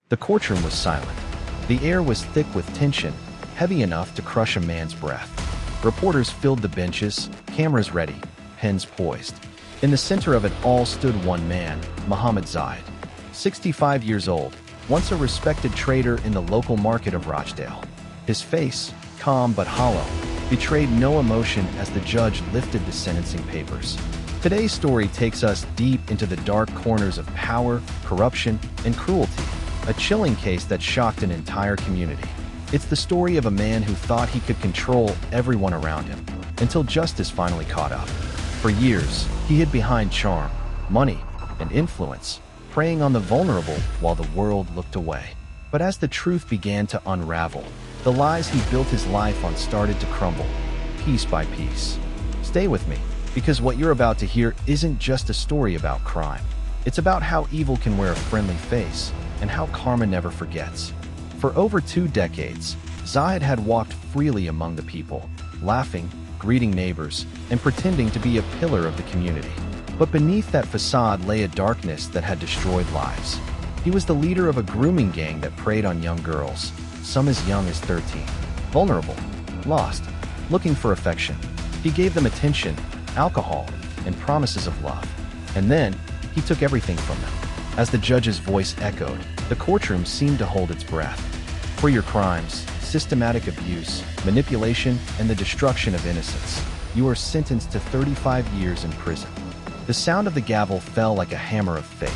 The courtroom was silent. The air was thick with tension, heavy enough to crush a man's breath. Reporters filled the benches, cameras ready, pens poised. In the center of it all stood one man, Mohammed Zahid, 65 years old, once a respected trader in the local market of Rochdale. His face, calm but hollow, betrayed no emotion as the judge lifted the sentencing papers. Today's story takes us deep into the dark corners of power, corruption, and cruelty, a chilling case that shocked an entire community. It's the story of a man who thought he could control everyone around him, until justice finally caught up. For years, he hid behind charm, money, and influence, preying on the vulnerable while the world looked away. But as the truth began to unravel, the lies he built his life on started to crumble, piece by piece. Stay with me, because what you're about to hear isn't just a story about crime. It's about how evil can wear a friendly face, and how karma never forgets. For over 2 decades, Zahid had walked freely among the people, laughing, greeting neighbors, and pretending to be a pillar of the community. But beneath that facade lay a darkness that had destroyed lives. He was the leader of a grooming gang that preyed on young girls, some as young as 13. Vulnerable, lost, looking for affection. He gave them attention, alcohol, and promises of love. And then, he took everything from them. As the judge's voice echoed, the courtroom seemed to hold its breath. For your crimes, systematic abuse, manipulation, and the destruction of innocence, you are sentenced to 35 years in prison. The sound of the gavel fell like a hammer of fate.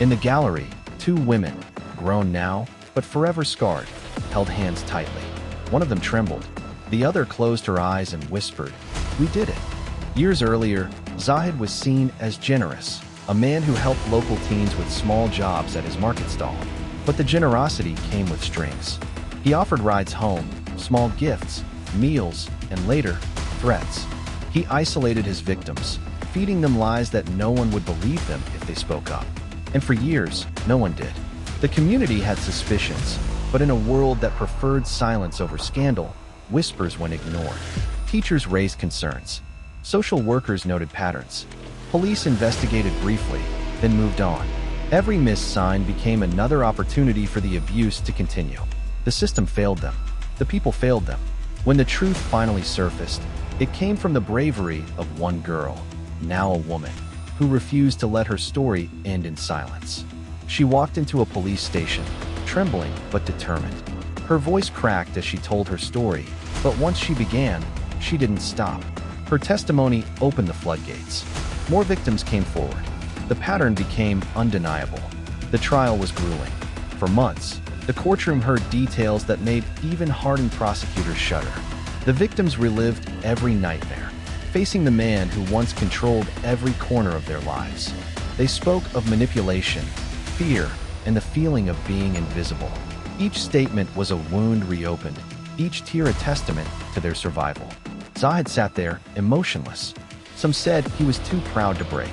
In the gallery, 2 women, grown now, but forever scarred, held hands tightly. One of them trembled. The other closed her eyes and whispered, "We did it." Years earlier, Zahid was seen as generous, a man who helped local teens with small jobs at his market stall. But the generosity came with strings. He offered rides home, small gifts, meals, and later, threats. He isolated his victims, feeding them lies that no one would believe them if they spoke up. And for years, no one did. The community had suspicions, but in a world that preferred silence over scandal, whispers went ignored. Teachers raised concerns. Social workers noted patterns. Police investigated briefly, then moved on. Every missed sign became another opportunity for the abuse to continue. The system failed them. The people failed them. When the truth finally surfaced, it came from the bravery of one girl, now a woman, who refused to let her story end in silence. She walked into a police station, trembling but determined. Her voice cracked as she told her story, but once she began, she didn't stop. Her testimony opened the floodgates. More victims came forward. The pattern became undeniable. The trial was grueling. For months, the courtroom heard details that made even hardened prosecutors shudder. The victims relived every nightmare, facing the man who once controlled every corner of their lives. They spoke of manipulation, fear, and the feeling of being invisible. Each statement was a wound reopened, each tear a testament to their survival. Zahid sat there, emotionless. Some said he was too proud to break.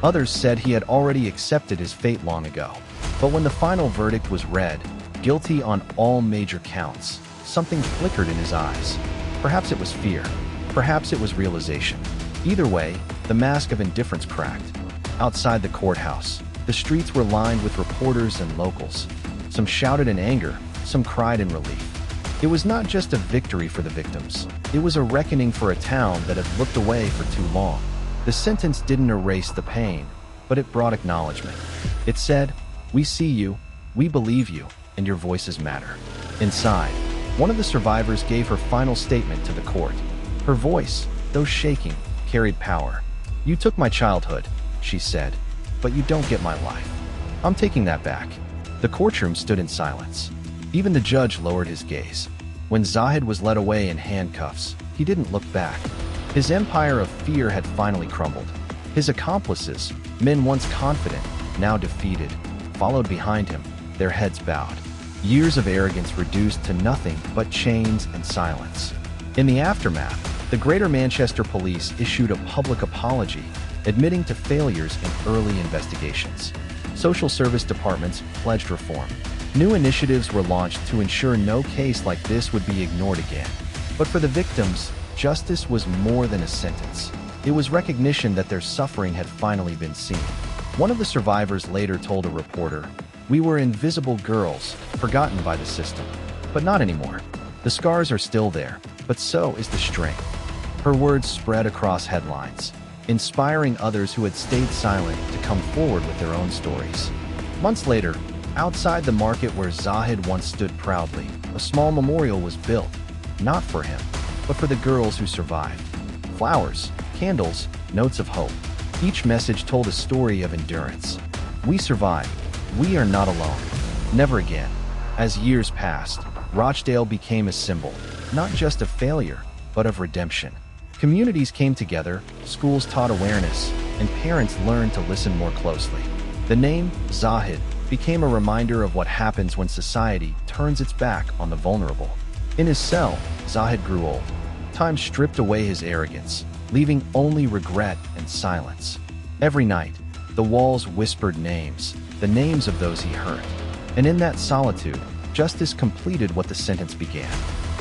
Others said he had already accepted his fate long ago. But when the final verdict was read, guilty on all major counts, something flickered in his eyes. Perhaps it was fear. Perhaps it was realization. Either way, the mask of indifference cracked. Outside the courthouse, the streets were lined with reporters and locals. Some shouted in anger, some cried in relief. It was not just a victory for the victims. It was a reckoning for a town that had looked away for too long. The sentence didn't erase the pain, but it brought acknowledgement. It said, "We see you, we believe you, and your voices matter." Inside, one of the survivors gave her final statement to the court. Her voice, though shaking, carried power. "You took my childhood," she said, "but you don't get my life. I'm taking that back." The courtroom stood in silence. Even the judge lowered his gaze. When Zahid was led away in handcuffs, he didn't look back. His empire of fear had finally crumbled. His accomplices, men once confident, now defeated, followed behind him, their heads bowed. Years of arrogance reduced to nothing but chains and silence. In the aftermath, the Greater Manchester Police issued a public apology, admitting to failures in early investigations. Social service departments pledged reform. New initiatives were launched to ensure no case like this would be ignored again. But for the victims, justice was more than a sentence. It was recognition that their suffering had finally been seen. One of the survivors later told a reporter, We were invisible girls, forgotten by the system. But not anymore. The scars are still there, but so is the strength. Her words spread across headlines, inspiring others who had stayed silent to come forward with their own stories. Months later, outside the market where Zahid once stood proudly, a small memorial was built, not for him, but for the girls who survived. Flowers, candles, notes of hope. Each message told a story of endurance. We survived. We are not alone. Never again. As years passed, Rochdale became a symbol, not just of failure, but of redemption. Communities came together, schools taught awareness, and parents learned to listen more closely. The name, Zahid, became a reminder of what happens when society turns its back on the vulnerable. In his cell, Zahid grew old. Time stripped away his arrogance, leaving only regret and silence. Every night, the walls whispered names, the names of those he hurt. And in that solitude, justice completed what the sentence began.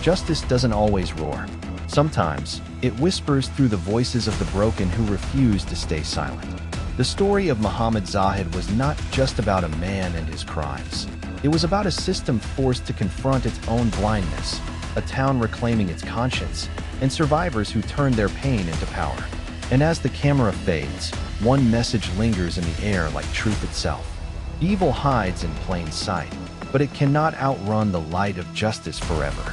Justice doesn't always roar. Sometimes, it whispers through the voices of the broken who refuse to stay silent. The story of Muhammad Zahid was not just about a man and his crimes. It was about a system forced to confront its own blindness, a town reclaiming its conscience, and survivors who turned their pain into power. And as the camera fades, one message lingers in the air like truth itself. Evil hides in plain sight, but it cannot outrun the light of justice forever.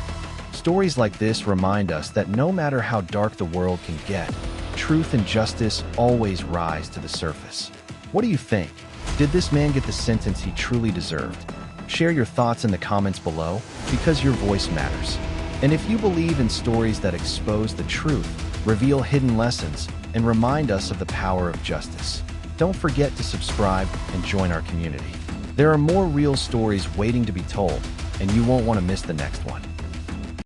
Stories like this remind us that no matter how dark the world can get, truth and justice always rise to the surface. What do you think? Did this man get the sentence he truly deserved? Share your thoughts in the comments below, because your voice matters. And if you believe in stories that expose the truth, reveal hidden lessons, and remind us of the power of justice, don't forget to subscribe and join our community. There are more real stories waiting to be told, and you won't want to miss the next one.